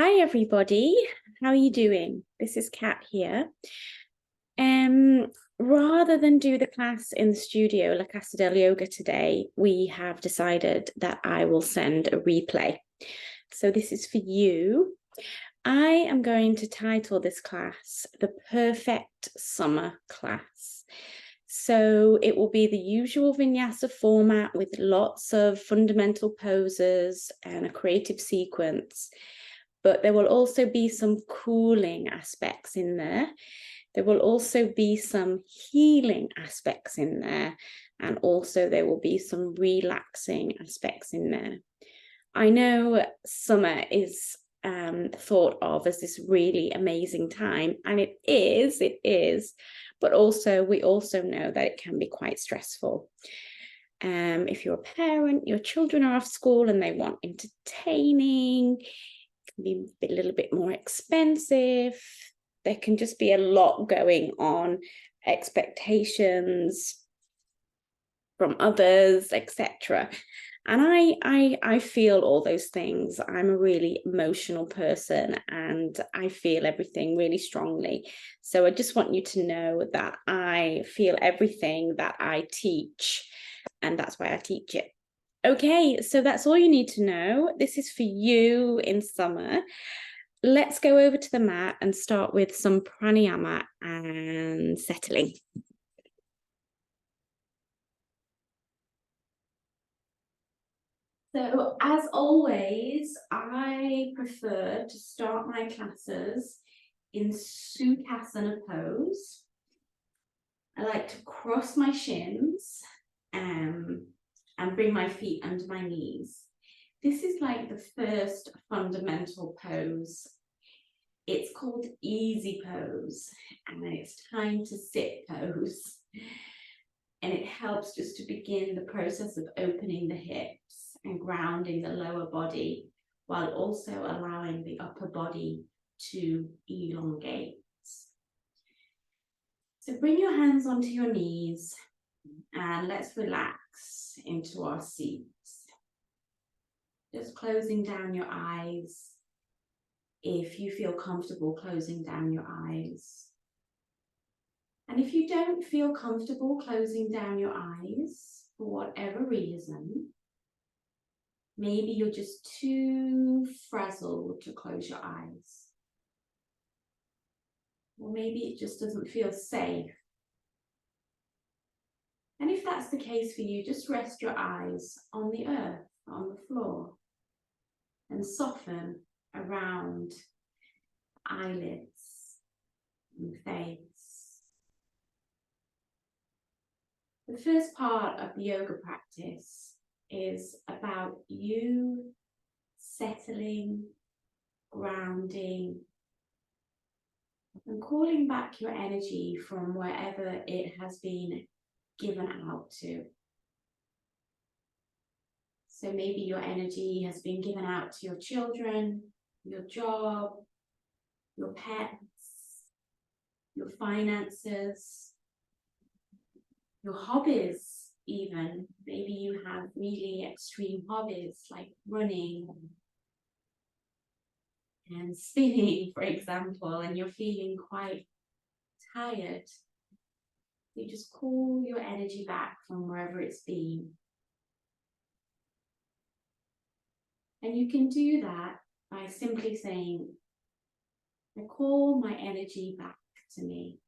Hi everybody, how are you doing? This is Kat here. Rather than do the class in the studio, La Casa del Yoga today, we have decided that I will send a replay. So this is for you. I am going to title this class The Perfect Summer Class. So it will be the usual Vinyasa format with lots of fundamental poses and a creative sequence. But there will also be some cooling aspects in there. There will also be some healing aspects in there. And also there will be some relaxing aspects in there. I know summer is thought of as this really amazing time, and it is, but also we also know that it can be quite stressful. If you're a parent, your children are off school and they want entertaining, be a little bit more expensive. There can just be a lot going on, expectations from others, etc. And I feel all those things. I'm a really emotional person and I feel everything really strongly. So I just want you to know that I feel everything that I teach, and that's why I teach it. Okay, so that's all you need to know. This is for you in summer. Let's go over to the mat and start with some pranayama and settling. So as always, I prefer to start my classes in Sukhasana pose. I like to cross my shins and bring my feet under my knees. This is like the first fundamental pose. It's called easy pose, and it's time to sit pose. And it helps just to begin the process of opening the hips and grounding the lower body, while also allowing the upper body to elongate. So bring your hands onto your knees and let's relax into our seats. Just closing down your eyes if you feel comfortable closing down your eyes. And if you don't feel comfortable closing down your eyes for whatever reason, maybe you're just too frazzled to close your eyes. Or maybe it just doesn't feel safe. And if that's the case for you, just rest your eyes on the earth, on the floor, and soften around eyelids and face. The first part of the yoga practice is about you settling, grounding, and calling back your energy from wherever it has been given out to. So maybe your energy has been given out to your children, your job, your pets, your finances, your hobbies even. Maybe you have really extreme hobbies like running and spinning, for example, and you're feeling quite tired. You just call your energy back from wherever it's been. And you can do that by simply saying, I call my energy back to me.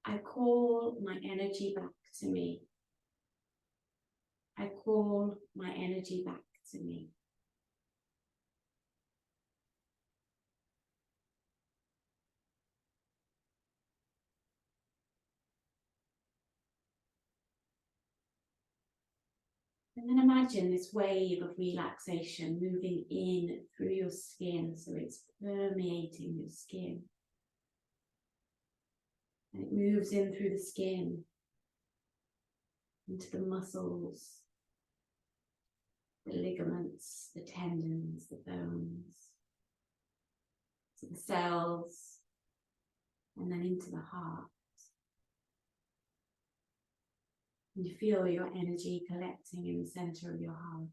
I call my energy back to me. I call my energy back to me. And then imagine this wave of relaxation moving in through your skin, so it's permeating your skin. And it moves in through the skin, into the muscles, the ligaments, the tendons, the bones, to the cells, and then into the heart. And you feel your energy collecting in the center of your heart.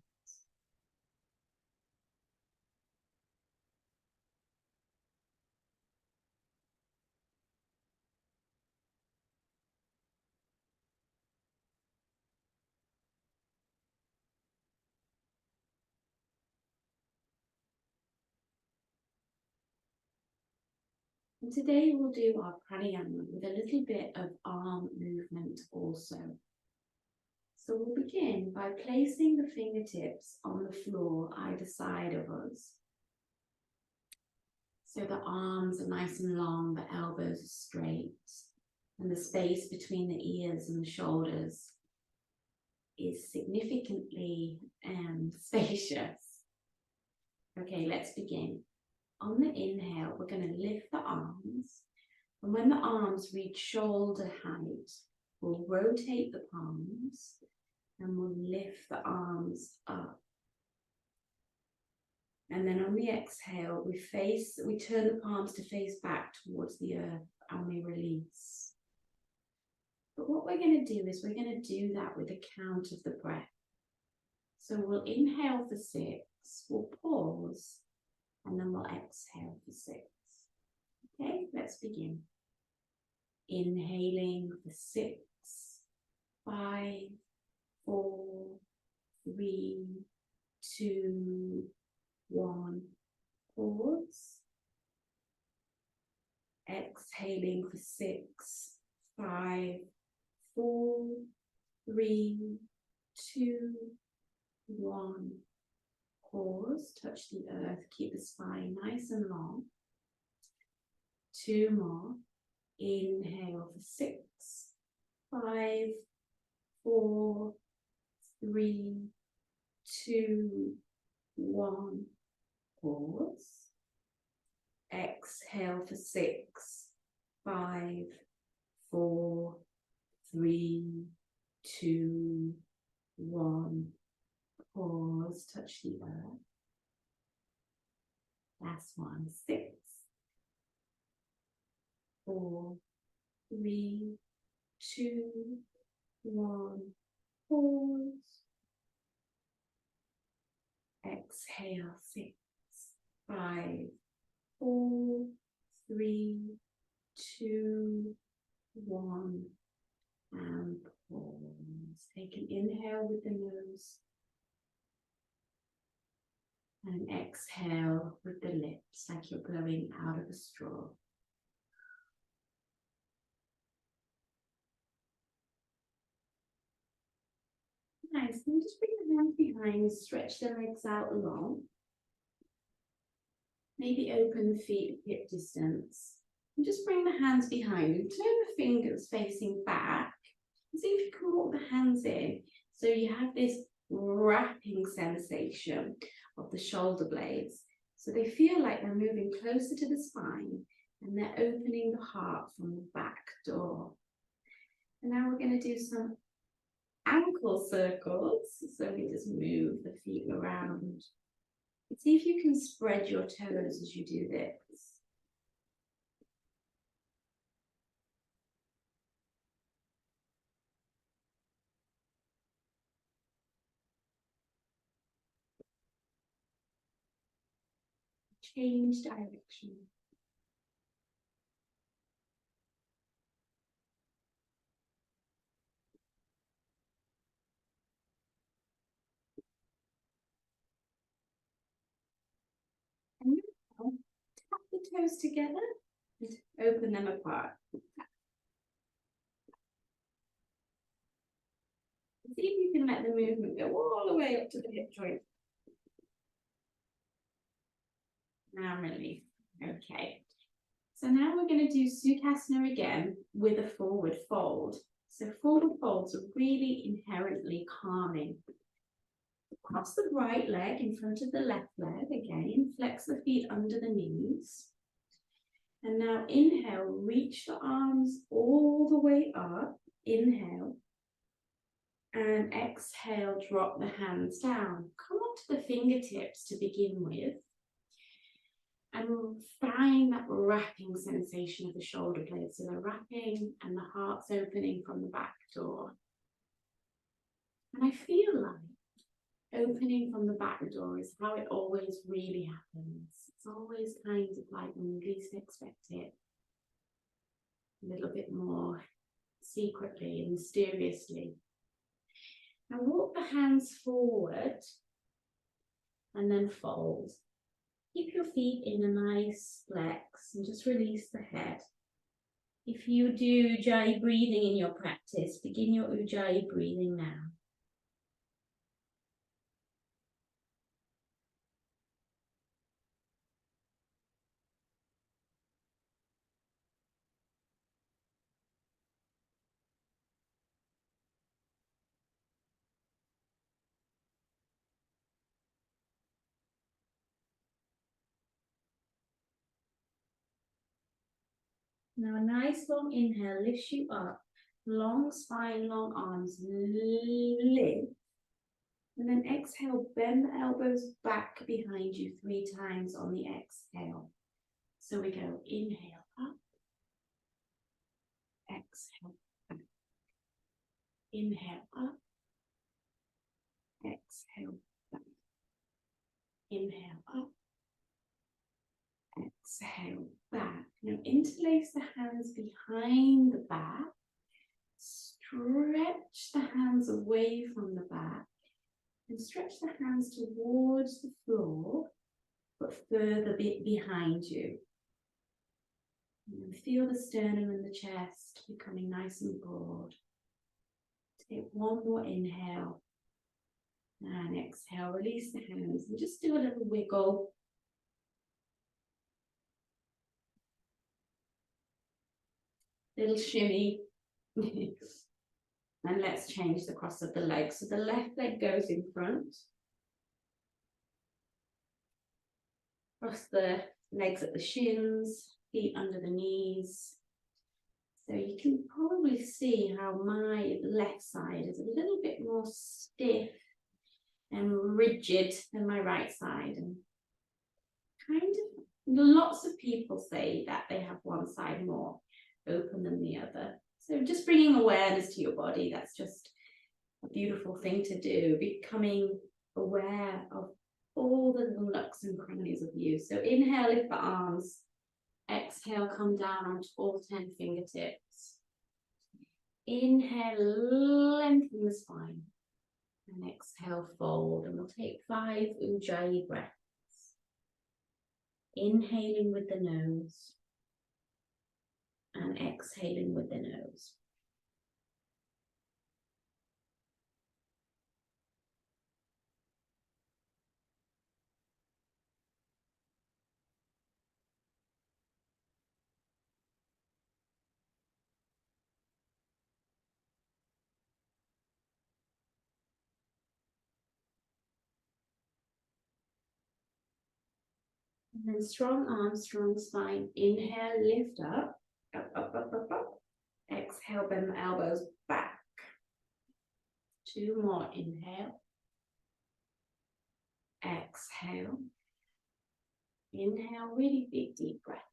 And today we'll do our pranayama with a little bit of arm movement also. So we'll begin by placing the fingertips on the floor either side of us. So the arms are nice and long, the elbows are straight, and the space between the ears and the shoulders is significantly spacious. Okay, let's begin. On the inhale, we're going to lift the arms, and when the arms reach shoulder height, we'll rotate the palms and we'll lift the arms up. And then on the exhale, we turn the palms to face back towards the earth and we release. But what we're going to do is we're going to do that with a count of the breath. So we'll inhale for 6, we'll pause, and then we'll exhale for 6. Okay, let's begin. Inhaling for 6, 5, 4, 3, 2, 1. Pause. Exhaling for 6, 5, 4, 3, 2, 1. Pause, touch the earth, keep the spine nice and long. 2 more. Inhale for 6, 5, 4, 3, 2, 1. Pause. Exhale for 6, 5, 4, 3, 2, 1. Pause, touch the earth. Last one. 6, 4, 3, 2, 1. Pause. Exhale. 6, 5, 4, 3, 2, 1. And pause. Take an inhale with the nose. And exhale with the lips, like you're blowing out of a straw. Nice, and just bring the hands behind, stretch the legs out long. Maybe open the feet at hip distance. And just bring the hands behind and turn the fingers facing back. And see if you can walk the hands in. So you have this wrapping sensation of the shoulder blades. So they feel like they're moving closer to the spine and they're opening the heart from the back door. And now we're going to do some ankle circles. So we just move the feet around. And see if you can spread your toes as you do this. Change direction. And now tap the toes together and open them apart. See if you can let the movement go all the way up to the hip joint. Now release. Okay. So now we're going to do Sukhasana again with a forward fold. So forward folds are really inherently calming. Cross the right leg in front of the left leg again. Flex the feet under the knees. And now inhale, reach the arms all the way up. Inhale. And exhale, drop the hands down. Come onto the fingertips to begin with. And we'll find that wrapping sensation of the shoulder blades. So they're wrapping and the heart's opening from the back door. And I feel like opening from the back door is how it always really happens. It's always kind of like when you least expect it. A little bit more secretly and mysteriously. Now walk the hands forward and then fold. Keep your feet in a nice flex and just release the head. If you do Ujjayi breathing in your practice, begin your Ujjayi breathing now. Now, a nice long inhale lifts you up. Long spine, long arms, lift. And then exhale, bend the elbows back behind you 3 times on the exhale. So we go inhale up, exhale back. Inhale up, exhale back. Inhale up, exhale back. Now interlace the hands behind the back. Stretch the hands away from the back. And stretch the hands towards the floor, but further behind you. And feel the sternum and the chest becoming nice and broad. Take one more inhale. And exhale, release the hands and just do a little wiggle. Little shimmy. And let's change the cross of the legs. So the left leg goes in front. Cross the legs at the shins, feet under the knees. So you can probably see how my left side is a little bit more stiff and rigid than my right side. And kind of, lots of people say that they have one side more open than the other. So just bringing awareness to your body, that's just a beautiful thing to do, becoming aware of all the little nooks and crannies of you. So inhale, lift the arms. Exhale, come down onto all 10 fingertips. Inhale, lengthen the spine. And exhale, fold. And we'll take 5 Ujjayi breaths. Inhaling with the nose. And exhaling with the nose. And then strong arms, strong spine. Inhale, lift up. Up, up, up, up, up. Exhale, bend the elbows back. 2 more. Inhale. Exhale. Inhale, really big, deep breaths.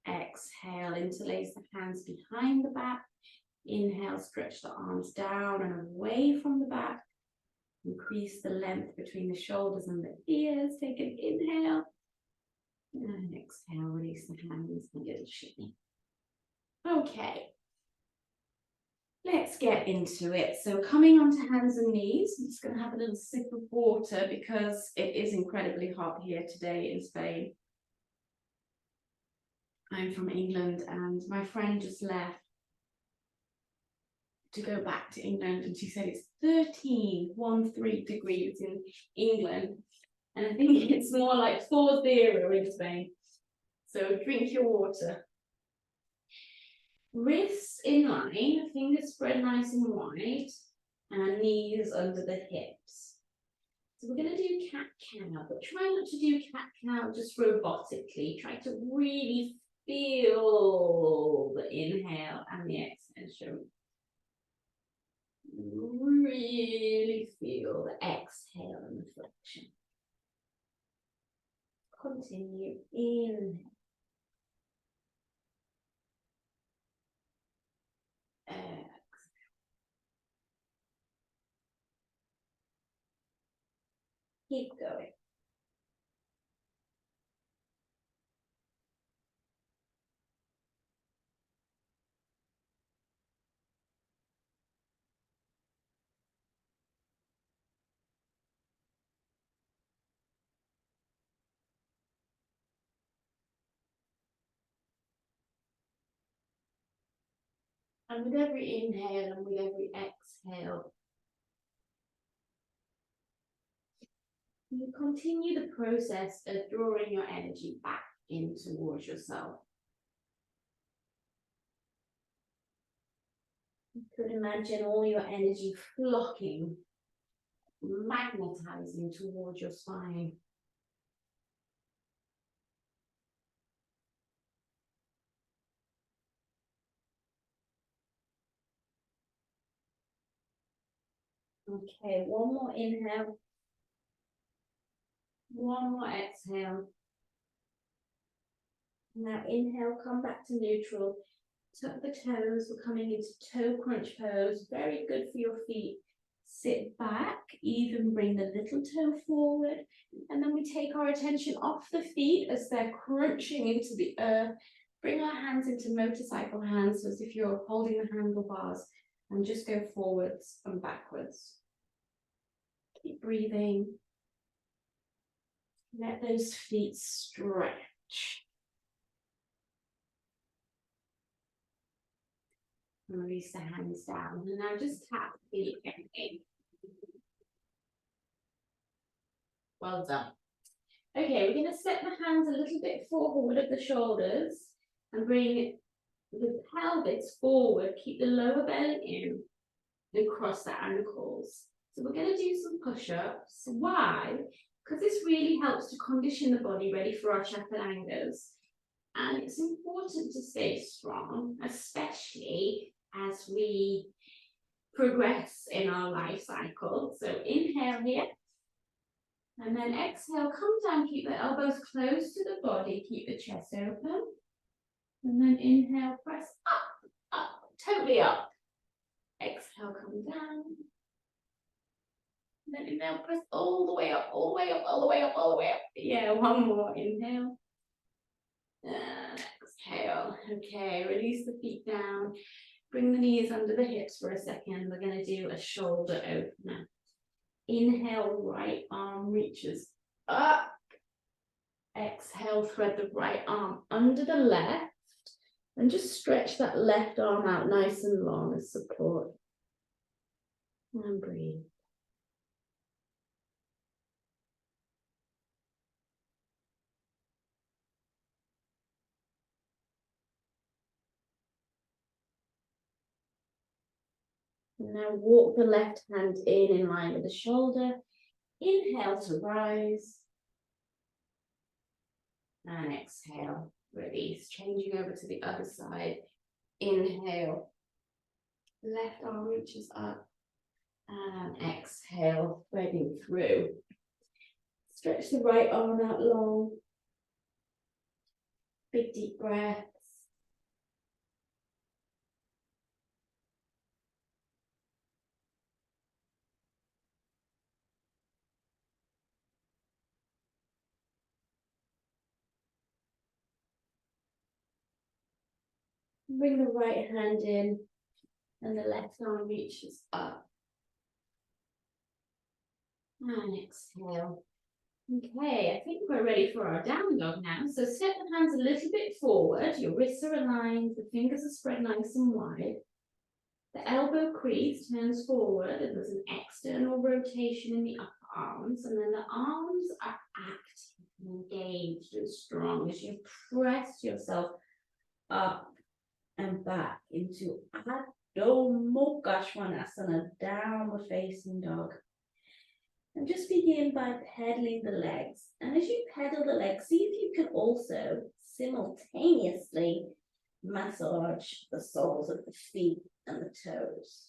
Exhale, interlace the hands behind the back. Inhale, stretch the arms down and away from the back. Increase the length between the shoulders and the ears. Take an inhale. And exhale, release the hands and a little shimmy. Okay. Let's get into it. So coming onto hands and knees, I'm just going to have a little sip of water because it is incredibly hot here today in Spain. I'm from England and my friend just left to go back to England and she said it's 13 degrees in England and I think it's more like 40 in Spain. So drink your water. Wrists in line, fingers spread nice and wide, and knees under the hips. So we're going to do cat-cow, but try not to do cat-cow just robotically. Try to really feel the inhale and the exhale. Really feel the exhale and the flexion. Continue, inhale. Keep going. And with every inhale and with every exhale, you continue the process of drawing your energy back in towards yourself. You could imagine all your energy flocking, magnetizing towards your spine. Okay, one more inhale. One more exhale. Now inhale, come back to neutral. Tuck the toes. We're coming into toe crunch pose. Very good for your feet. Sit back, even bring the little toe forward. And then we take our attention off the feet as they're crunching into the earth. Bring our hands into motorcycle hands as if you're holding the handlebars, and just go forwards and backwards. Keep breathing. Let those feet stretch. And release the hands down. And now just tap the feet again. Well done. Okay, we're going to step the hands a little bit forward of the shoulders and bring the pelvis forward. Keep the lower belly in and cross the ankles. So we're going to do some push-ups. Why? Because this really helps to condition the body ready for our chaturangas. And it's important to stay strong, especially as we progress in our life cycle. So inhale here. And then exhale, come down, keep the elbows close to the body, keep the chest open. And then inhale, press up, up, totally up. Exhale, come down. And then inhale, press all the way up, all the way up, all the way up, all the way up. Yeah, one more, inhale. And exhale. Okay, release the feet down. Bring the knees under the hips for a second. We're going to do a shoulder opener. Inhale, right arm reaches up. Exhale, thread the right arm under the left. And just stretch that left arm out nice and long as support. And breathe. And now walk the left hand in line with the shoulder. Inhale to rise. And exhale, release. Changing over to the other side. Inhale. Left arm reaches up. And exhale, threading through. Stretch the right arm out long. Big deep breaths. Bring the right hand in and the left arm reaches up. And exhale. Okay, I think we're ready for our down dog now. So step the hands a little bit forward. Your wrists are aligned, the fingers are spread nice and wide. The elbow crease turns forward and there's an external rotation in the upper arms. And then the arms are active and engaged and strong as you press yourself up and back into Adho Mukha Svanasana, downward facing dog. And just begin by pedaling the legs. And as you pedal the legs, see if you can also simultaneously massage the soles of the feet and the toes.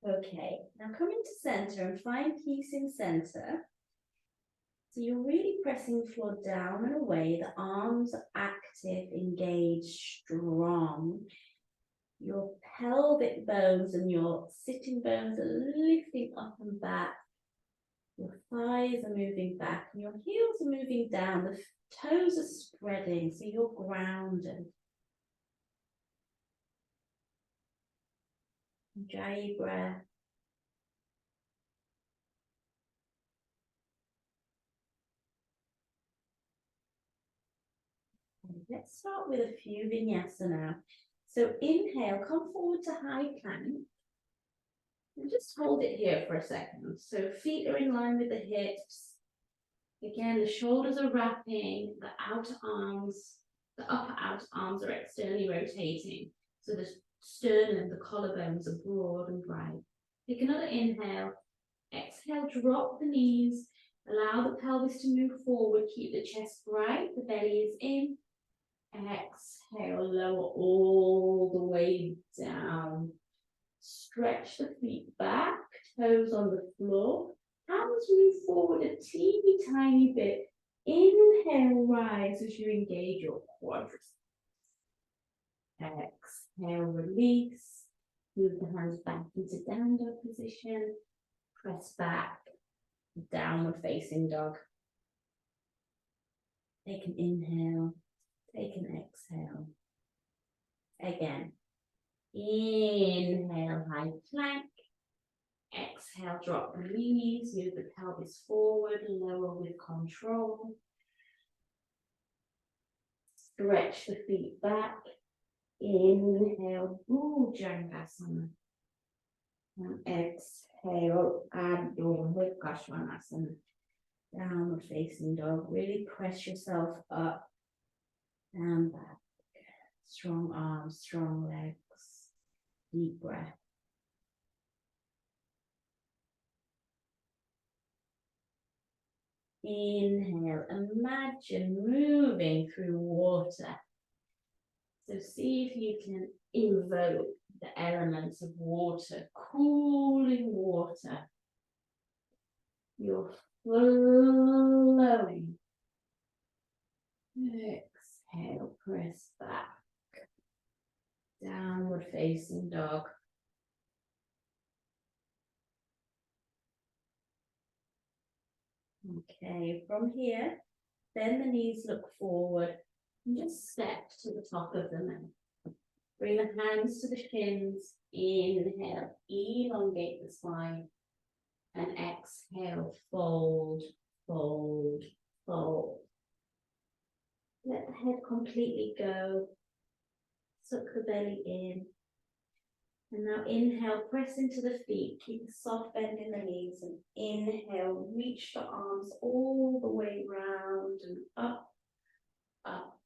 Okay, now come into center and find peace in center. So you're really pressing the floor down and away. The arms are active, engaged, strong. Your pelvic bones and your sitting bones are lifting up and back. Your thighs are moving back and your heels are moving down. The toes are spreading, so you're grounded. Dry your breath. Let's start with a few vinyasa now. So inhale, come forward to high plank. And just hold it here for a second. So feet are in line with the hips. Again, the shoulders are wrapping, the outer arms, the upper outer arms are externally rotating. So the sternum, the collarbones are broad and bright. Take another inhale. Exhale, drop the knees. Allow the pelvis to move forward. Keep the chest bright, the belly is in. Exhale, lower all the way down. Stretch the feet back, toes on the floor. Hands move forward a teeny tiny bit. Inhale, rise as you engage your quadriceps. Exhale, release. Move the hands back into down dog position. Press back, downward facing dog. Take an inhale, take an exhale. Again. Inhale, high plank. Exhale, drop the knees, move the pelvis forward, lower with control. Stretch the feet back. Inhale, Bhujangasana. And exhale, Adho Mukha. Downward facing dog. Really press yourself up and back. Strong arms, strong legs. Deep breath. Inhale, imagine moving through water. So see if you can invoke the elements of water, cooling water. You're flowing. Exhale, press back. Downward facing dog. Okay, from here, bend the knees, look forward, and just step to the top of the mat. Bring the hands to the shins. Inhale, elongate the spine. And exhale, fold, fold, fold. Let the head completely go. Suck the belly in. And now inhale, press into the feet. Keep a soft bend in the knees. And inhale, reach the arms all the way round and up, up,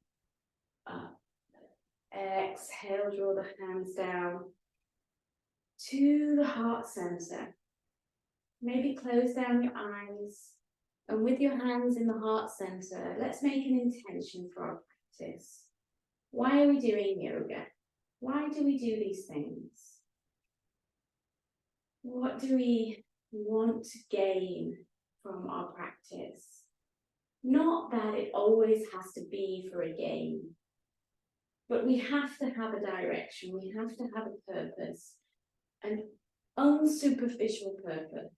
up. Exhale, draw the hands down to the heart center. Maybe close down your eyes. And with your hands in the heart center, let's make an intention for our practice. Why are we doing yoga? Why do we do these things? What do we want to gain from our practice? Not that it always has to be for a gain, but we have to have a direction, we have to have a purpose, an unsuperficial purpose.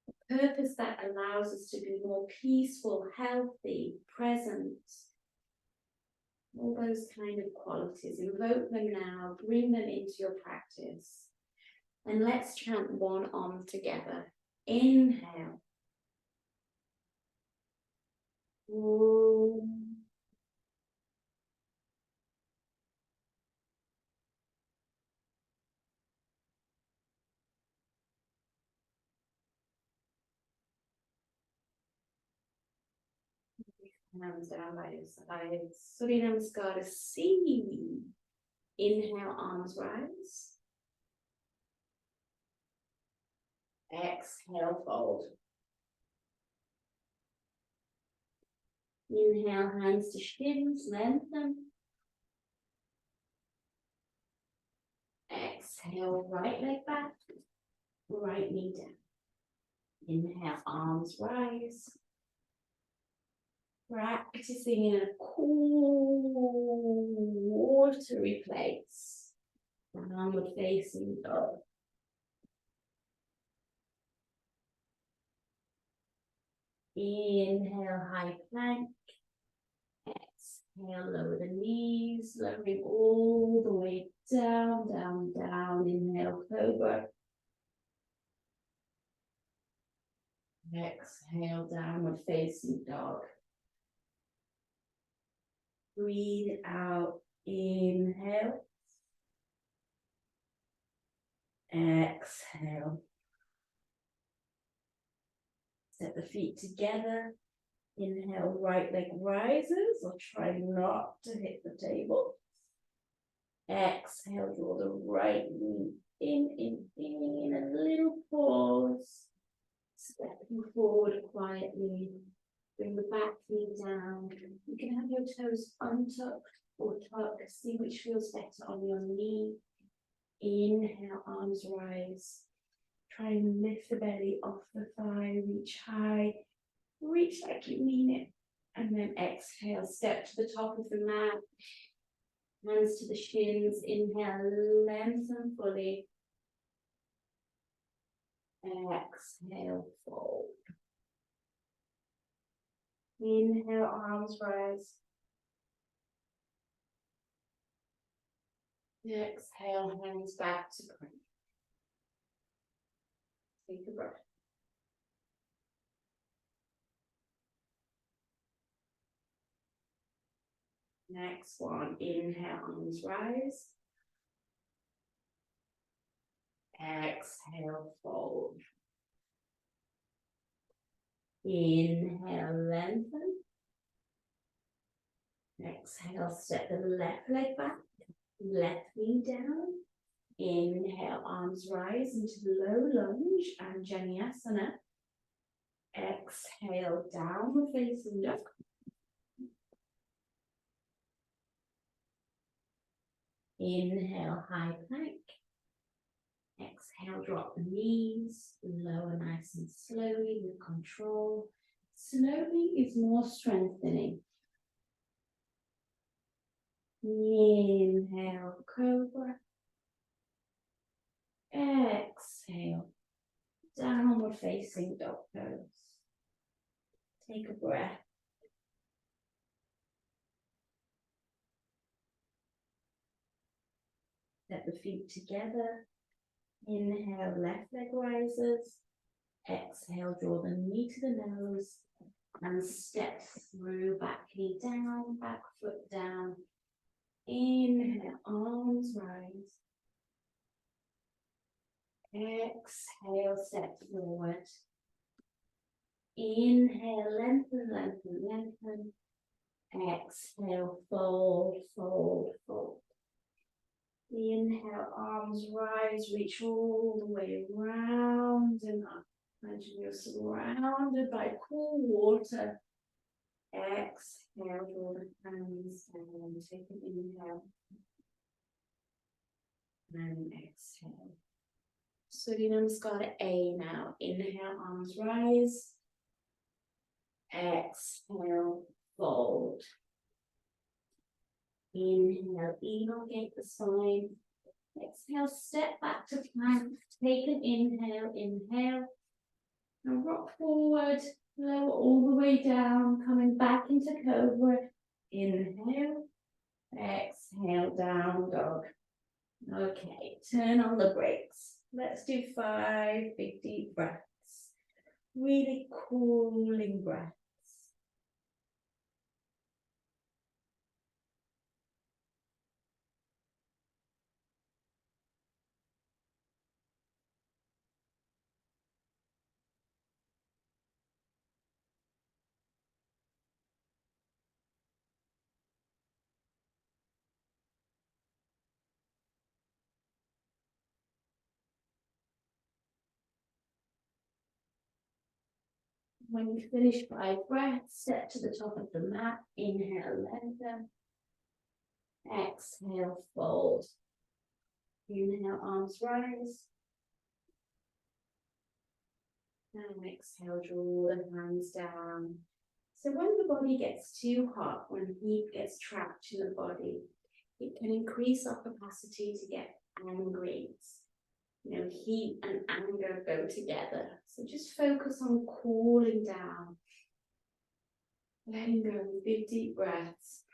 A purpose that allows us to be more peaceful, healthy, present. All those kind of qualities. Invoke them now, bring them into your practice. And let's chant one Om together. Inhale. Om. Hands down by your sides. Surya Namaskara C. Inhale, arms rise. Exhale, fold. Inhale, hands to shins, lengthen. Exhale, right leg back, right knee down. Inhale, arms rise. Practicing in a cool, watery place. Downward facing dog. Inhale, high plank. lower the knees, lowering all the way down, down, down. Inhale, cobra. Exhale, downward facing dog. Breathe out, inhale. Exhale. Set the feet together. Inhale, right leg rises, or try not to hit the table. Exhale, draw the right knee in, a little pause. Stepping forward quietly. Bring the back knee down. You can have your toes untucked or tucked. See which feels better on your knee. Inhale, arms rise. Try and lift the belly off the thigh. Reach high. Reach like you mean it. And then exhale, step to the top of the mat. Hands to the shins. Inhale, lengthen fully. Exhale, fold. Inhale, arms rise. Exhale, hands back to plank. Take a breath. Next one, inhale, arms rise. Exhale, fold. Inhale, lengthen. Exhale, step the left leg back, left knee down. Inhale, arms rise into low lunge and Vinyasa. Exhale, downward facing dog. Inhale, high plank. Exhale, drop the knees, lower nice and slowly with control. Slowly is more strengthening. Inhale, cobra. Exhale, downward facing dog pose. Take a breath. Set the feet together. Inhale, left leg rises. Exhale, draw the knee to the nose and step through, back knee down, back foot down. Inhale, arms rise. Exhale, step forward. Inhale, lengthen, lengthen, lengthen. Exhale, fold, fold, fold. Inhale, arms rise, reach all the way round and up. Imagine you're surrounded by cool water. Exhale, draw the hands down. Take an inhale. And exhale. Surya Namaskar A now. Inhale, arms rise. Exhale, fold. Inhale, elongate the spine. Exhale, step back to plank. Take an inhale, inhale. And rock forward, lower all the way down, coming back into cobra. Inhale, exhale, down dog. Okay, turn on the brakes. Let's do 5 big deep breaths. Really cooling breaths. When you finish 5 breaths, step to the top of the mat. Inhale, lengthen. Exhale, fold. Inhale, arms rise. And exhale, draw the hands down. So when the body gets too hot, when heat gets trapped in the body, it can increase our capacity to get angry. You know, heat and anger go together. So just focus on cooling down. Letting go, big deep breaths.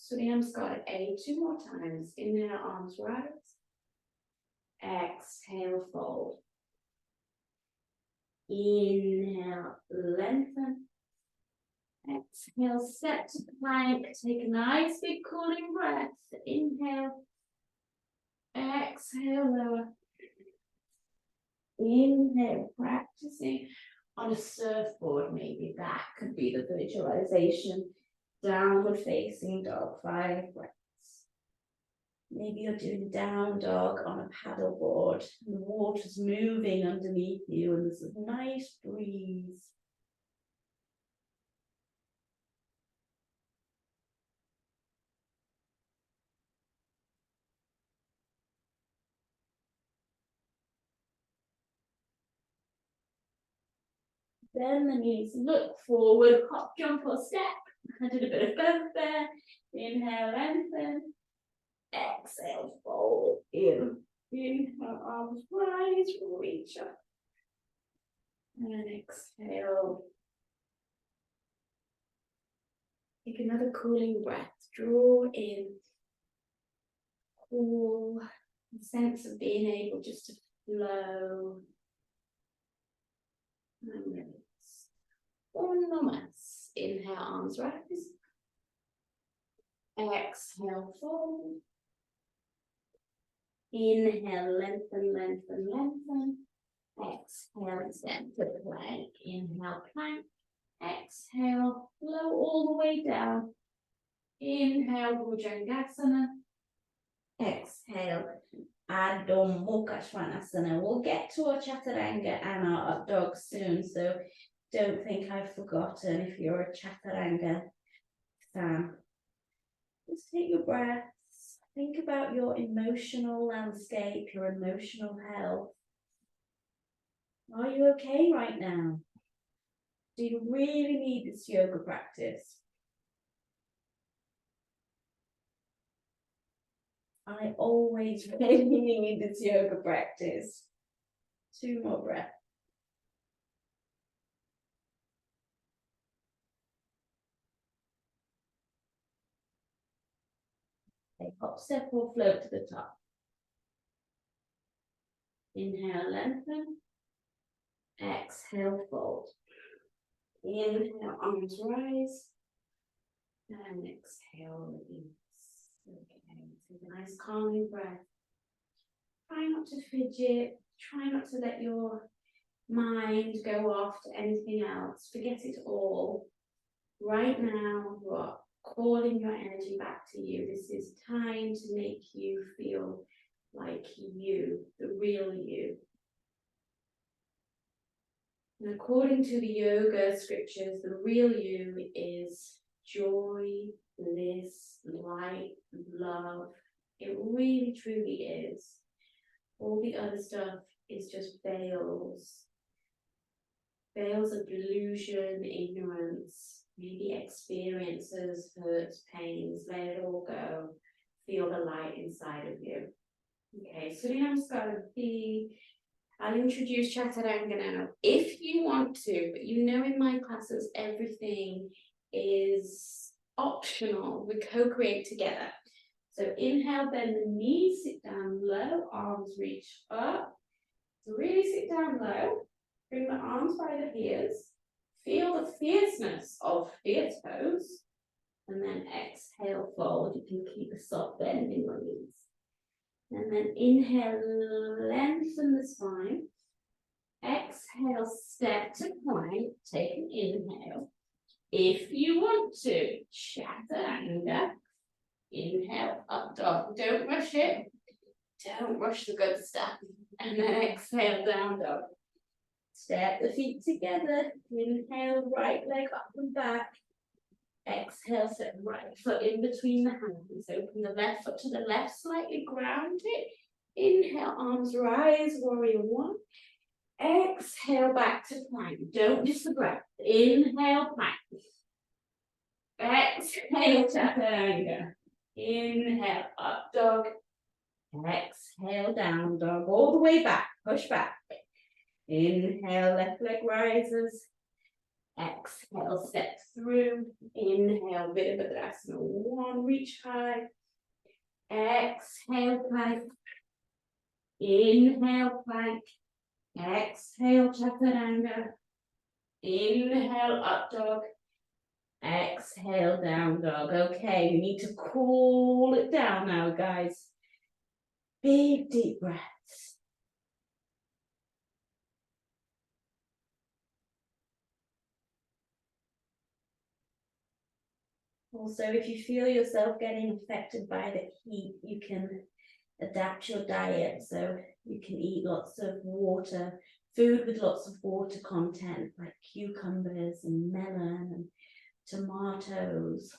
Surya A, 2 more times. Inhale, arms rise. Exhale, fold. Inhale, lengthen. Exhale, set to plank. Take a nice big cooling breath. Inhale. Exhale, lower. Inhale, practicing on a surfboard, maybe that could be the visualization. Downward facing dog, 5 breaths. Maybe you're doing down dog on a paddle board, and the water's moving underneath you, and there's a nice breeze. Then the knees look forward, hop, jump or step. I did a bit of both there. Inhale, lengthen. Exhale, fold in. Inhale, arms rise, reach up. And exhale. Take another cooling breath. Draw in. Cool. The sense of being able just to flow. And release. Uno más. Inhale, arms rise. Exhale, fold. Inhale, lengthen, lengthen, lengthen. Exhale, step to plank. Inhale, plank. Exhale, flow all the way down. Inhale, Bhujangasana. Exhale, Adho Mukha Svanasana. We'll get to our Chaturanga and our up dog soon, so don't think I've forgotten if you're a Chaturanga fan. Just take your breaths. Think about your emotional landscape, your emotional health. Are you okay right now? Do you really need this yoga practice? I always really need this yoga practice. 2 more breaths. Okay, hop, step or float to the top. Inhale, lengthen. Exhale, fold. Inhale, arms rise. And exhale, release. Okay, take a nice calming breath. Try not to fidget. Try not to let your mind go off to anything else. Forget it all. Right now, you are calling your energy back to you. This is time to make you feel like you, the real you. And according to the yoga scriptures, the real you is joy, bliss, light, love. It really, truly is. All the other stuff is just veils. Veils of delusion, ignorance, maybe experiences, hurts, pains. Let it all go. Feel the light inside of you. Okay, Surya Namaskara B. I'll introduce Chaturanga now, if you want to, but you know in my classes everything is optional. We co-create together. So inhale, bend the knees, sit down low, arms reach up. So really sit down low, bring the arms by the ears, feel the fierceness of fierce pose, and then exhale, fold. You can keep a soft bend in your knees. And then inhale, lengthen the spine. Exhale, step to plank. Take an inhale. If you want to, Chaturanga. Inhale, up dog. Don't rush it. Don't rush the good stuff. And then exhale, down dog. Step the feet together. Inhale, right leg up and back. Exhale, set right foot in between the hands. Open the left foot to the left, slightly ground it. Inhale, arms rise, warrior 1. Exhale, back to plank. Don't miss the breath. Inhale, plank. Exhale, Chaturanga. Inhale, up dog. Exhale, down dog. All the way back. Push back. Inhale, left leg rises. Exhale, step through. Inhale, Virabhadrasana 1, reach high. Exhale, plank. Inhale, plank. Exhale, chaturanga. Inhale, up dog. Exhale, down dog. Okay, we need to cool it down now, guys. Big deep breaths. Also, if you feel yourself getting affected by the heat, you can adapt your diet. So you can eat lots of water, food with lots of water content, like cucumbers and melon and tomatoes.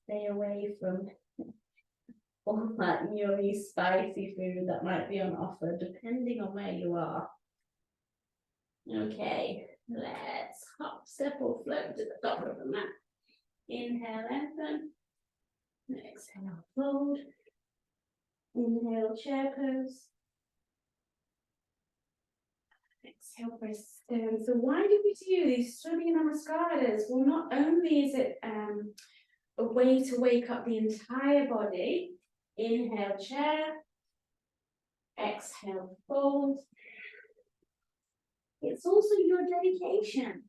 Stay away from all that yummy, spicy food that might be on offer, depending on where you are. Okay, let's hop, step, or float to the top of the mat. Inhale, lengthen. Exhale, fold. Inhale, chair pose. Exhale, press down. So why do we do these Surya Namaskaras? Well, not only is it a way to wake up the entire body. Inhale, chair. Exhale, fold. It's also your dedication,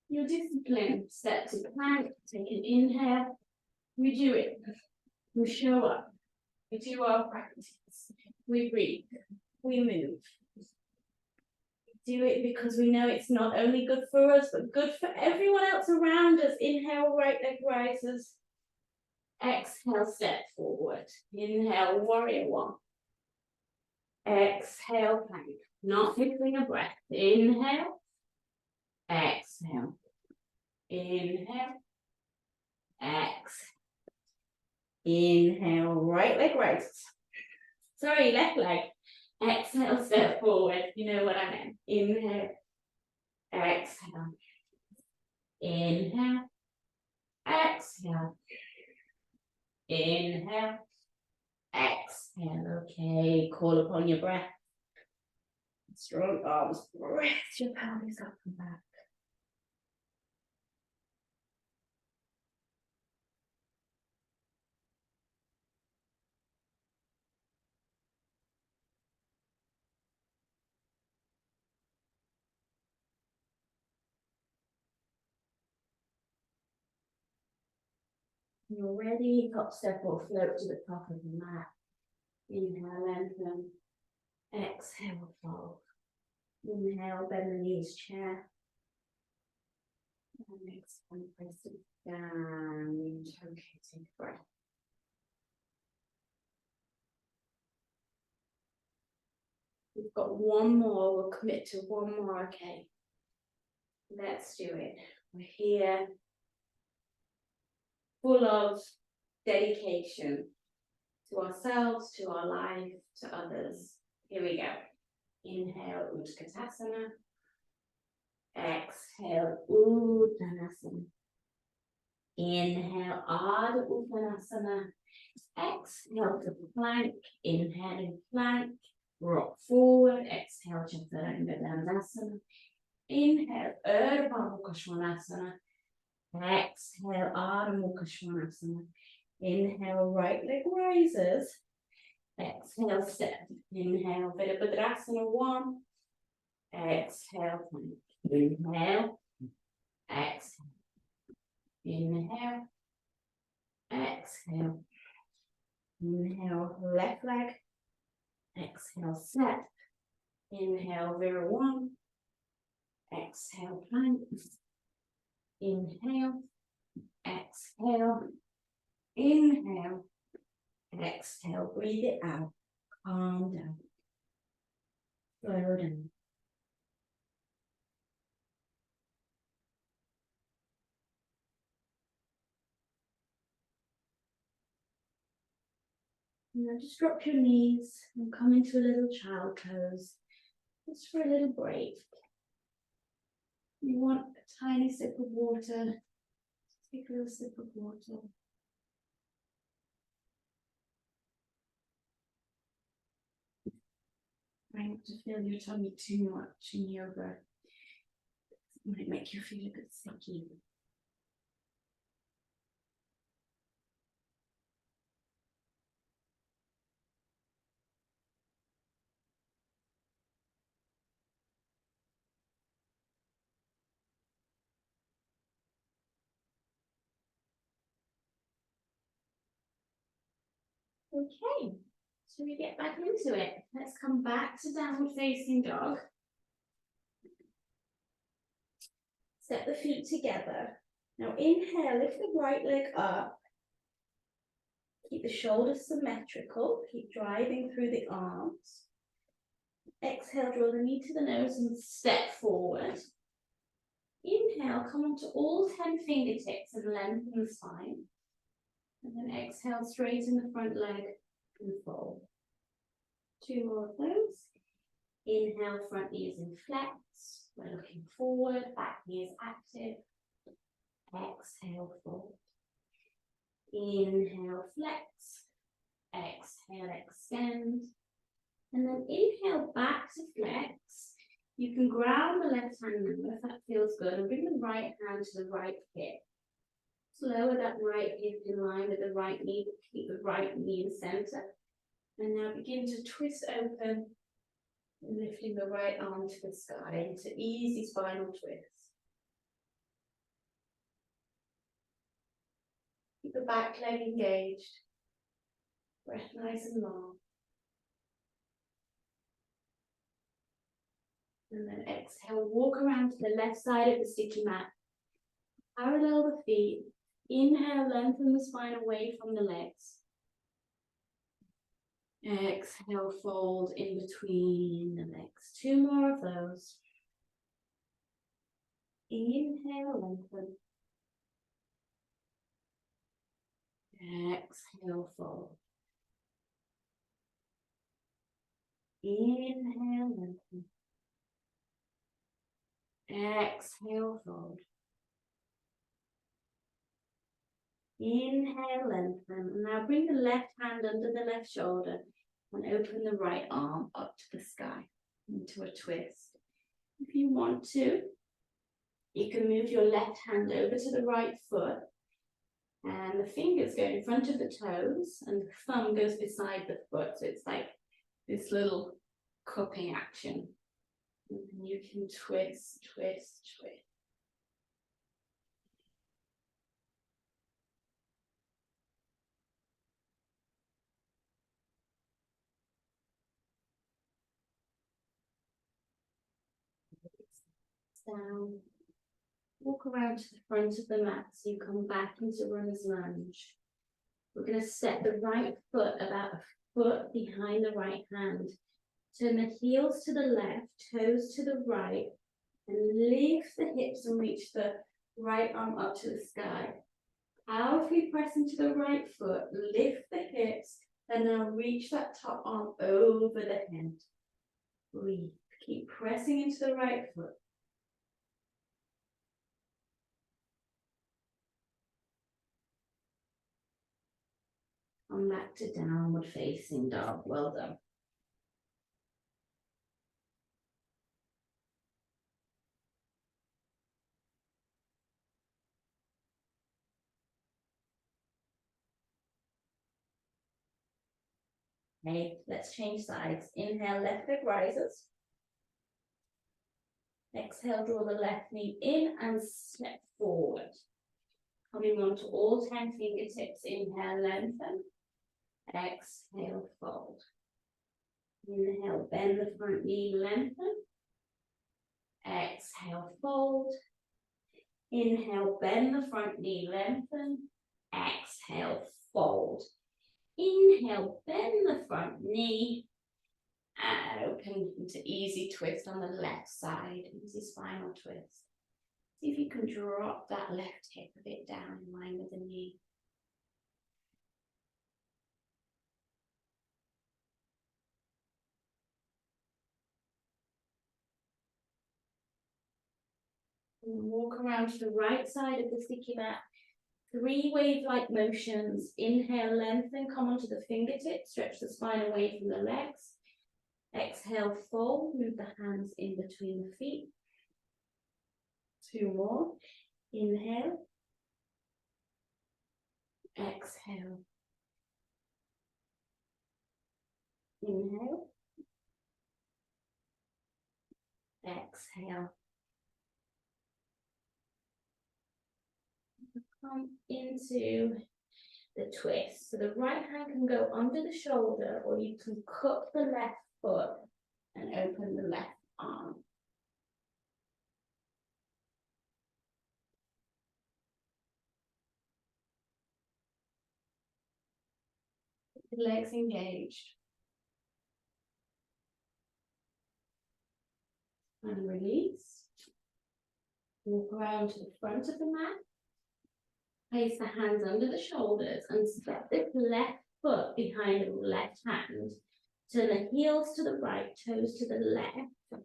your discipline. Step to plank, take an inhale. We do it. We show up. We do our practice. We breathe. We move. We do it because we know it's not only good for us, but good for everyone else around us. Inhale, right leg rises. Exhale, step forward. Inhale, warrior one. Exhale, plank. Not missing a breath. Inhale. Exhale. Inhale. Exhale. Inhale, right leg raises. Sorry, left leg. Exhale, step forward. You know what I meant. Inhale. Exhale. Inhale. Exhale. Inhale. Exhale. Okay, call upon your breath. Strong arms, press your pelvis up and back. You're ready, hop, step, or float to the top of the mat. Inhale, lengthen. Exhale, fold. Inhale, bend the knees, chair. And exhale, press it down. Okay, take a breath. We've got one more. We'll commit to one more. Okay. Let's do it. We're here full of dedication to ourselves, to our life, to others. Here we go. Inhale, Utkatasana. Exhale, Uttanasana. Inhale, Ardha Uttanasana. Exhale to plank. Inhale, plank. Rock forward. Exhale, Chaturanga Dandasana. Inhale, Urdhva Mukha Svanasana. Exhale, Ardha Mukha Svanasana. Inhale, right leg rises. Exhale, step. Inhale, Virabhadrasana 1. Exhale, plank. Inhale. Exhale. Inhale. Exhale. Inhale, left leg. Exhale, step. Inhale, Vira 1. Exhale, plank. Inhale. Exhale. Inhale. Exhale, breathe it out. Calm down. Slow down. Now just drop your knees and come into a little child pose. Just for a little break. You want a tiny sip of water. Take a little sip of water. Try not to feel your tummy too much in yoga. It might make you feel a bit sticky. Okay, so we get back into it. Let's come back to downward facing dog. Step the feet together. Now inhale, lift the right leg up. Keep the shoulders symmetrical. Keep driving through the arms. Exhale, draw the knee to the nose and step forward. Inhale, come onto all 10 fingertips and lengthen the spine. And then exhale, straighten the front leg and fold. 2 more of those. Inhale, front knee is in flex. We're looking forward, back knee is active. Exhale, fold. Inhale, flex. Exhale, extend. And then inhale, back to flex. You can ground the left hand now if that feels good, and bring the right hand to the right hip. Lower that right hip in line with the right knee, keep the right knee in center. And now begin to twist open, lifting the right arm to the sky into easy spinal twists. Keep the back leg engaged. Breath nice and long. And then exhale, walk around to the left side of the sticky mat. Parallel the feet. Inhale, lengthen the spine away from the legs. Exhale, fold in between the legs. 2 more of those. Inhale, lengthen. Exhale, fold. Inhale, lengthen. Exhale, fold. Inhale, lengthen. Now bring the left hand under the left shoulder and open the right arm up to the sky into a twist. If you want to, you can move your left hand over to the right foot and the fingers go in front of the toes and the thumb goes beside the foot. So it's like this little cupping action. And you can twist, twist, twist. Down. Walk around to the front of the mat so you come back into runner's lunge. We're going to step the right foot about a foot behind the right hand. Turn the heels to the left, toes to the right, and lift the hips and reach the right arm up to the sky. Powerfully press into the right foot, lift the hips, and now reach that top arm over the head. Breathe. Keep pressing into the right foot. Come back to downward facing dog. Well done. Okay, let's change sides. Inhale, left leg rises. Exhale, draw the left knee in and step forward. Coming on to all 10 fingertips. Inhale, lengthen. Exhale, fold. Inhale, bend the front knee, lengthen. Exhale, fold. Inhale, bend the front knee, lengthen. Exhale, fold. Inhale, bend the front knee. And open into easy twist on the left side. Easy spinal twist. See if you can drop that left hip a bit down in line with the knee. And walk around to the right side of the sticky mat. 3 wave-like motions. Inhale, lengthen, come onto the fingertips, stretch the spine away from the legs. Exhale, fold, move the hands in between the feet. 2 more. Inhale. Exhale. Inhale. Exhale. Come into the twist. So the right hand can go under the shoulder, or you can cup the left foot and open the left arm. The legs engaged. And release. Walk around to the front of the mat. Place the hands under the shoulders and step the left foot behind the left hand. Turn the heels to the right, toes to the left. So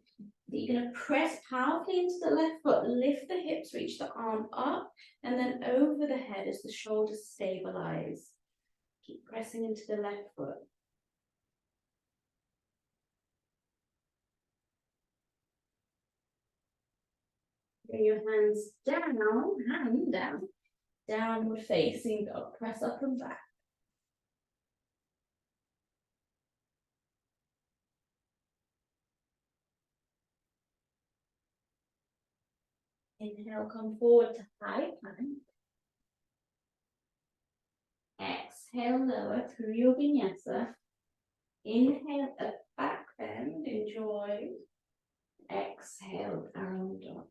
you're going to press powerfully into the left foot, lift the hips, reach the arm up, and then over the head as the shoulders stabilize. Keep pressing into the left foot. Bring your hands down, hand down, downward facing dog. Press up and back. Inhale, come forward to high plank. Exhale, lower through your vinyasa. Inhale, a back bend, enjoy. Exhale, down dog.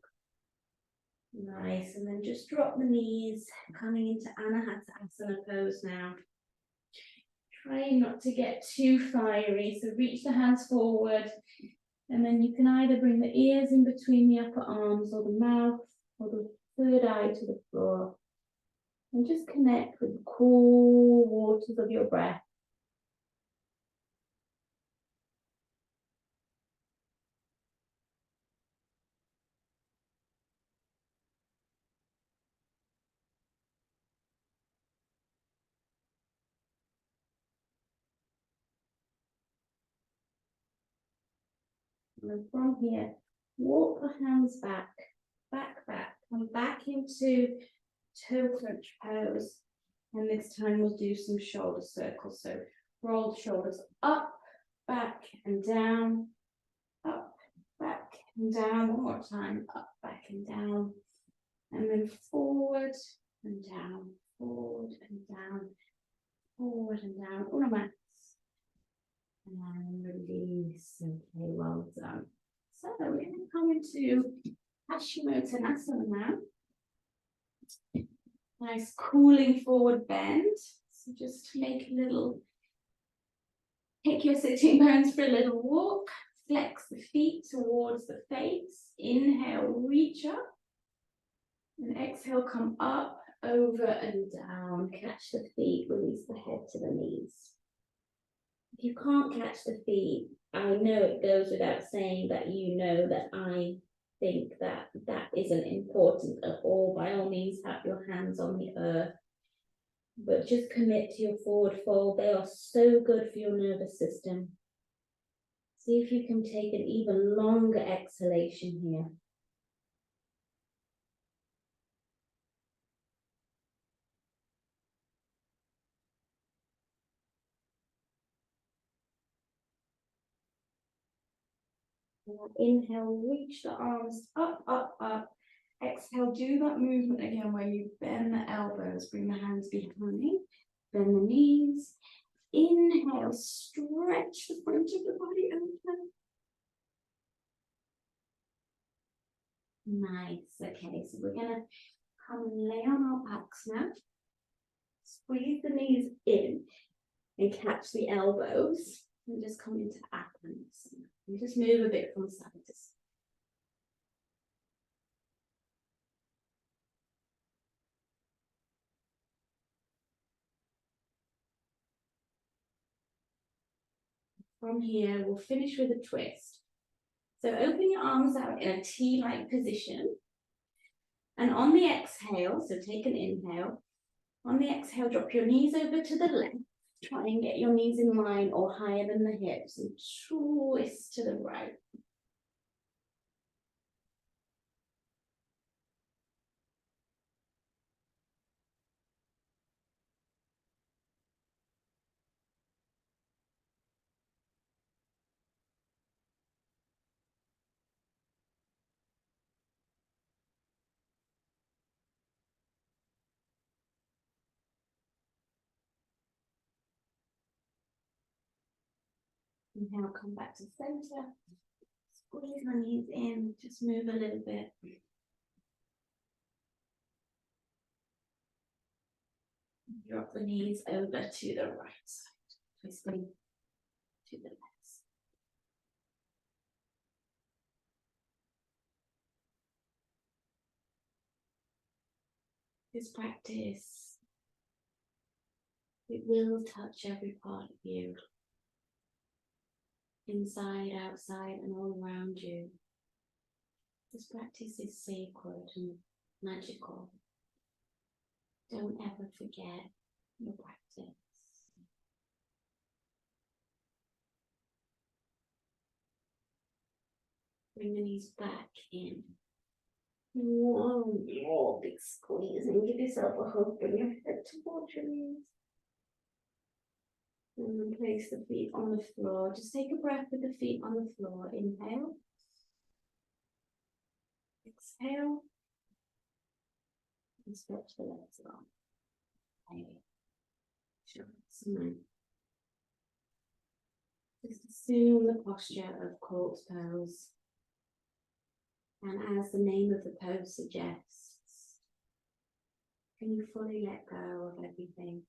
Nice, and then just drop the knees, coming into Anahata pose now. Try not to get too fiery, so reach the hands forward, and then you can either bring the ears in between the upper arms or the mouth or the third eye to the floor. And just connect with the cool waters of your breath. And from here, walk the hands back, back, come back into toe crunch pose. And this time we'll do some shoulder circles. So roll the shoulders up, back and down, up, back and down. One more time, up, back and down. And then forward and down, forward and down, forward and down. Una más. And release. Okay, well done. So we're going to come into Paschimottanasana now. Nice cooling forward bend. So just make a little, take your sitting bones for a little walk. Flex the feet towards the face. Inhale, reach up. And exhale, come up, over and down. Catch the feet, release the head to the knees. If you can't catch the feet, I know it goes without saying that you know that I think that that isn't important at all. By all means, have your hands on the earth, but just commit to your forward fold. They are so good for your nervous system. See if you can take an even longer exhalation here. Inhale, reach the arms up, up, up. Exhale, do that movement again where you bend the elbows, bring the hands behind, bend the knees. Inhale, stretch the front of the body open. Nice. Okay, so we're going to come and lay on our backs now. Squeeze the knees in and catch the elbows. And just come into Atmanasana. And just move a bit from side to side. From here, we'll finish with a twist. So open your arms out in a T-like position. And on the exhale, so take an inhale. On the exhale, drop your knees over to the left. Try and get your knees in line or higher than the hips and twist to the right. And now come back to center. Squeeze my knees in, just move a little bit. Drop the knees over to the right side, twisting to the left. This practice, it will touch every part of you, inside, outside, and all around you. This practice is sacred and magical. Don't ever forget your practice. Bring the knees back in. One more big squeeze and give yourself a hug. Bring your head towards your knees. And then place the feet on the floor. Just take a breath with the feet on the floor. Inhale. Exhale. And stretch the legs long. Shavasana. Just assume the posture of corpse pose. And as the name of the pose suggests, can you fully let go of everything?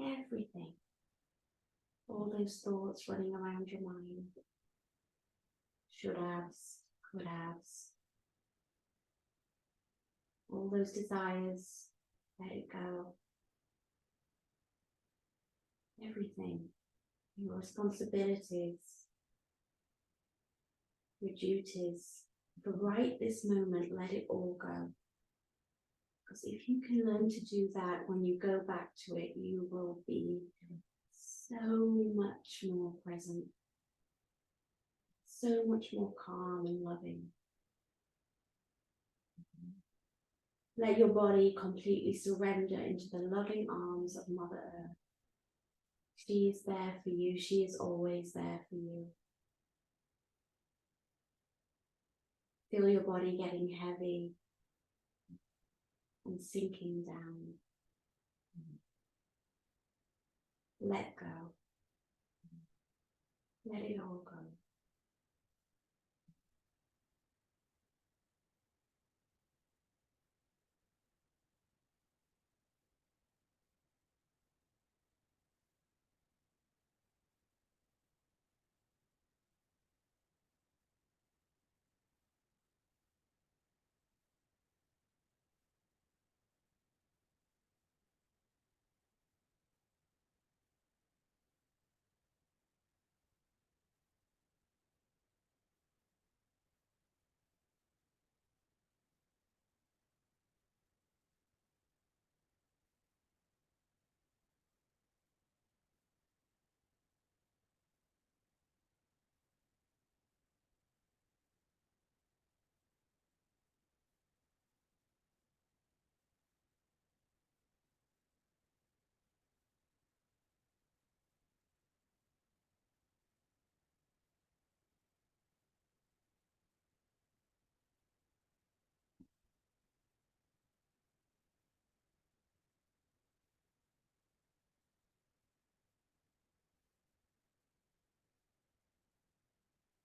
Everything. All those thoughts running around your mind. Should haves, could haves. All those desires, let it go. Everything. Your responsibilities, your duties. For right this moment, let it all go. Because if you can learn to do that, when you go back to it, you will be so much more present, so much more calm and loving. Let your body completely surrender into the loving arms of Mother Earth. She is there for you. She is always there for you. Feel your body getting heavy and sinking down. Let go. Let it all go.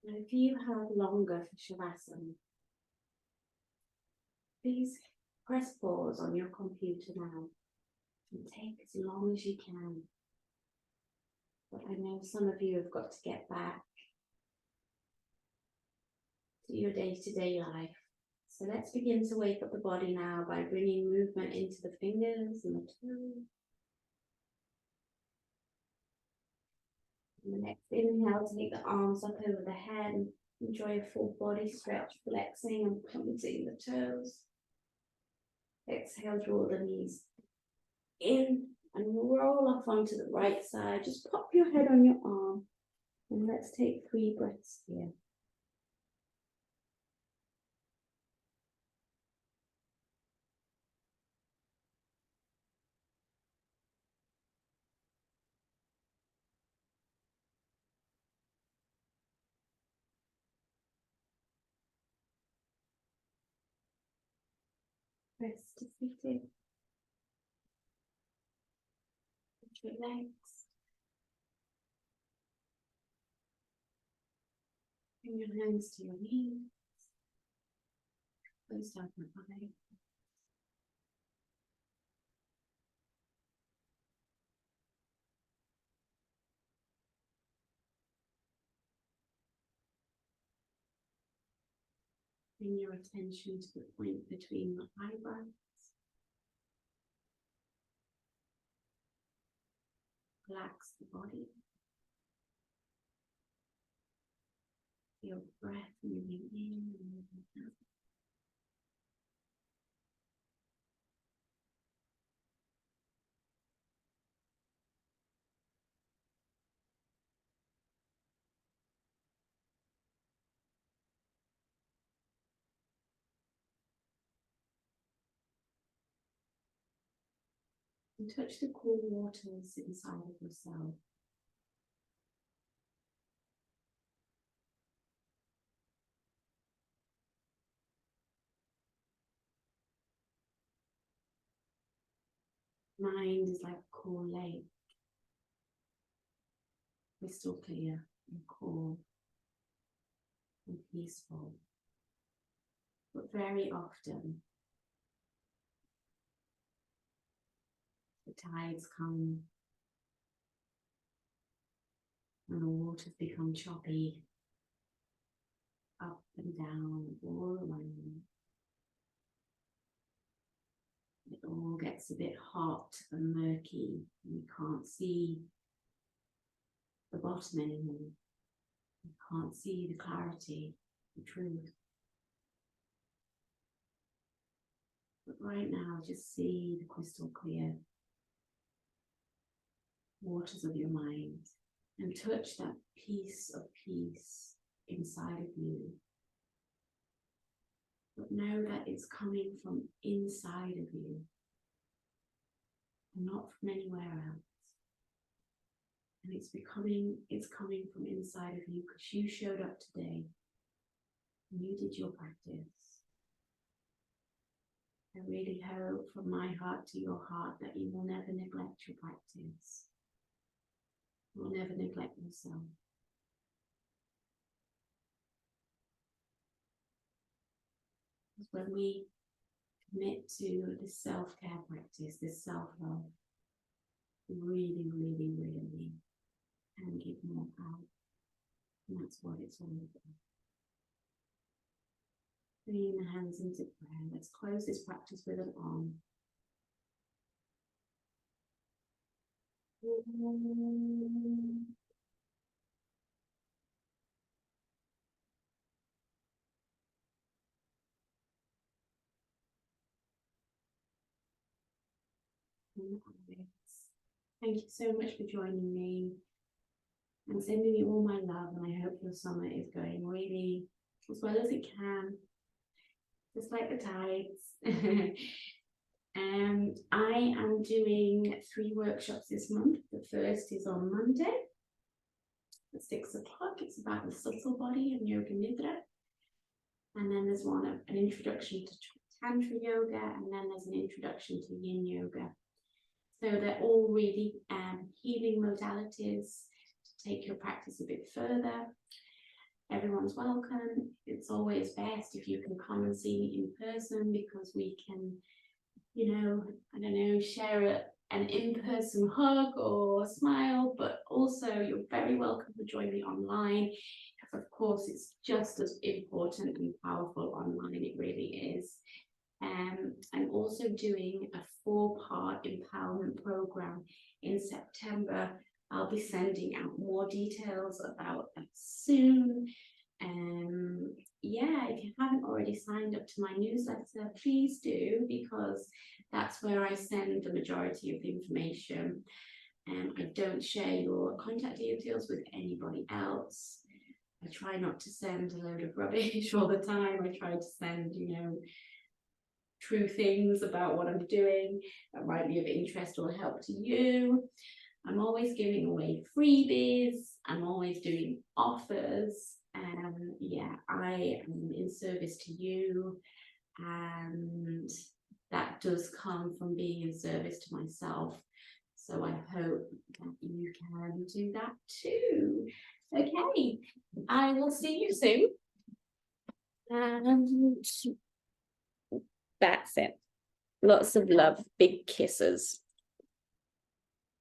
And if you have longer for Shavasana, please press pause on your computer now and take as long as you can. But I know some of you have got to get back to your day-to-day life. So let's begin to wake up the body now by bringing movement into the fingers and the toes. And the next inhale, take the arms up over the head and enjoy a full body stretch, flexing and pointing the toes. Exhale, draw the knees in and roll off onto the right side. Just pop your head on your arm, and let's take 3 breaths here. Rest seated. Relax. Bring your hands to your knees. Close down your eyes. Bring your attention to the point between the eyebrows. Relax the body. Feel breath moving in and moving out. And touch the cool waters inside of yourself. Mind is like a cool lake, crystal clear and cool and peaceful. But very often, the tides come and the waters become choppy, up and down, all around. It all gets a bit hot and murky, and you can't see the bottom anymore. You can't see the clarity, the truth. But right now, just see the crystal clear waters of your mind and touch that piece of peace inside of you. But know that it's coming from inside of you and not from anywhere else. And it's coming from inside of you because you showed up today and you did your practice. I really hope from my heart to your heart that you will never neglect your practice. You will never neglect yourself. Because when we commit to this self-care practice, this self-love, we really, really, really can give more out. And that's what it's all about. Bringing the hands into prayer. Let's close this practice with an Om. Thank you so much for joining me. I'm sending you all my love, and I hope your summer is going really as well as it can, just like the tides. I am doing 3 workshops this month. The first is on Monday at 6 o'clock. It's about the subtle body and yoga nidra. And then there's an introduction to Tantra yoga, and then there's an introduction to Yin yoga. So they're all really healing modalities to take your practice a bit further. Everyone's welcome. It's always best if you can come and see me in person, because we can, I don't know, share an in-person hug or smile, but also you're very welcome to join me online. Of course, it's just as important and powerful online, it really is. I'm also doing a 4-part empowerment program in September. I'll be sending out more details about that soon. If you haven't already signed up to my newsletter, please do, because That's where I send the majority of the information. I don't share your contact details with anybody else. I try not to send a load of rubbish all the time. I try to send, true things about what I'm doing that might be of interest or help to you. I'm always giving away freebies. I'm always doing offers. Yeah, I am in service to you. And that does come from being in service to myself. So I hope that you can do that too. Okay, I will see you soon. And that's it. Lots of love, big kisses.